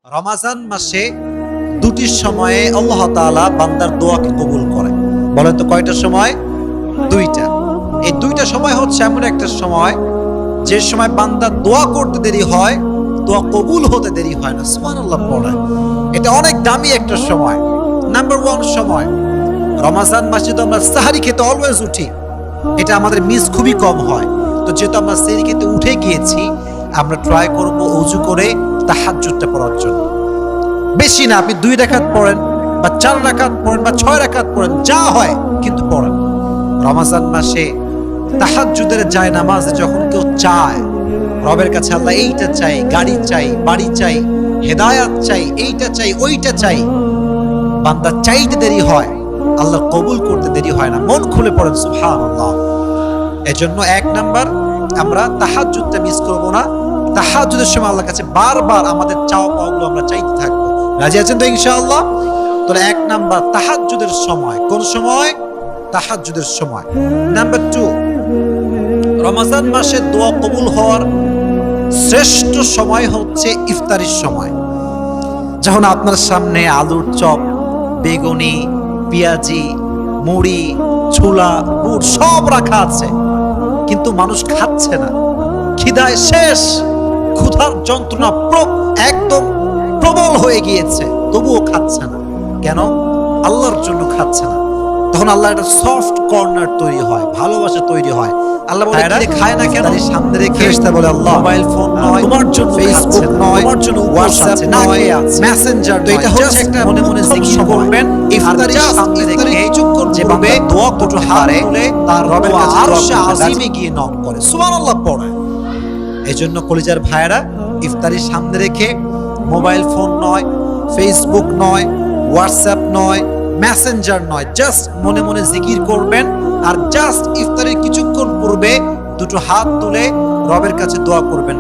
রমাজান মাসে দুটি সময়ে আল্লাহ তাআলা বান্দার দোয়াকে কবুল করে। বলেন তো কয়টা সময়? দুইটা। এই দুইটা সময় হচ্ছে এমন একটা সময় যে সময় বান্দার দোয়া করতে দেরি হয়, দোয়া কবুল হতে দেরি হয় না। সুবহানাল্লাহ পড়ে। এটা অনেক দামি একটা সময়। নাম্বার 1 সময় রমাজান মাসে তো আমরা সাহারি খেতে অলওয়েজ উঠি, এটা আমাদের মিস খুবই কম হয়। তো যেহেতু আমরা সাহারি খেতে উঠে গিয়েছি, আমরা ট্রাই করব ওযু করে তাহাজ্জুদটা পড়ার জন্য। বেশি না, আপনি 2 রাকাত পড়েন বা 4 রাকাত পড়েন বা 6 রাকাত পড়েন, যা হয় কিন্তু পড়েন। রমাজান মাসে তাহাজ্জুদের যায় নামাজে যখন কেউ চায় রবের কাছে, আল্লাহ এইটা চাই, গাড়ি চাই, বাড়ি চাই, হেদায়াত চাই, এইটা চাই, ওইটা চাই, বান্দা চাইতে দেরি হয়, আল্লাহ কবুল করতে দেরি হয় না। মন খুলে পড়েন সুবহানাল্লাহ। এজন্য 1 নাম্বার, আমরা তাহাজ্জুদটা মিস করব না। তাহাজ্জুদের সময় আল্লাহর কাছে বারবার আমাদের চাওয়া পাওয়াগুলো আমরা চাইতে থাকবো। রাজি আছেন তো ইনশাআল্লাহ? তাহলে 1 নাম্বার তাহাজ্জুদের সময়। কোন সময়? তাহাজ্জুদের সময়। নাম্বার 2, রমজান মাসে দোয়া কবুল হওয়ার শ্রেষ্ঠ সময় হচ্ছে ইফতারির সময়। যখন আপনার সামনে আলুর চপ, বেগুনি, পেঁয়াজি, মুড়ি, ছোলা, বুট সব রাখা আছে, কিন্তু মানুষ খাচ্ছে না, খিদায় শেষ, ক্ষুধার যন্ত্রণা একদম প্রবল হয়ে গিয়েছে, তবুও খাচ্ছে না। কেন? আল্লাহর জন্য খাচ্ছে না। তখন আল্লাহ একটা সফট কর্নার তৈরি হয়, ভালোবাসা তৈরি হয়। আল্লাহ বলে কি খায় না কেন? সামনে রেখে ফেরেশতা বলে আল্লাহ মোবাইল ফোন নয়, তোমার জন্য ফেসবুক নয়, তোমার জন্য হোয়াটসঅ্যাপ নয়, মেসেঞ্জার নয়, এটা হচ্ছে একটা মনে মনে জিকির করবেন। ইফতারির সামনে রেখে কিছুক্ষণ যে বান্দা দোয়া করতে পারে, তার রবের কাছে আরশে আজিমে গিয়ে নক করে, সুবহানাল্লাহ পড়ে। এজন্য কলিজার ভাইয়েরা, ইফতারির সামনে রেখে মোবাইল ফোন নয়, ফেসবুক নয়, হোয়াটসঅ্যাপ নয়, মেসেঞ্জার নয়, জাস্ট মনে মনে জিকির করবেন। আর জাস্ট ইফতারের কিছুক্ষণ পূর্বে 2 হাত তুলে রবের কাছে দোয়া করবেন।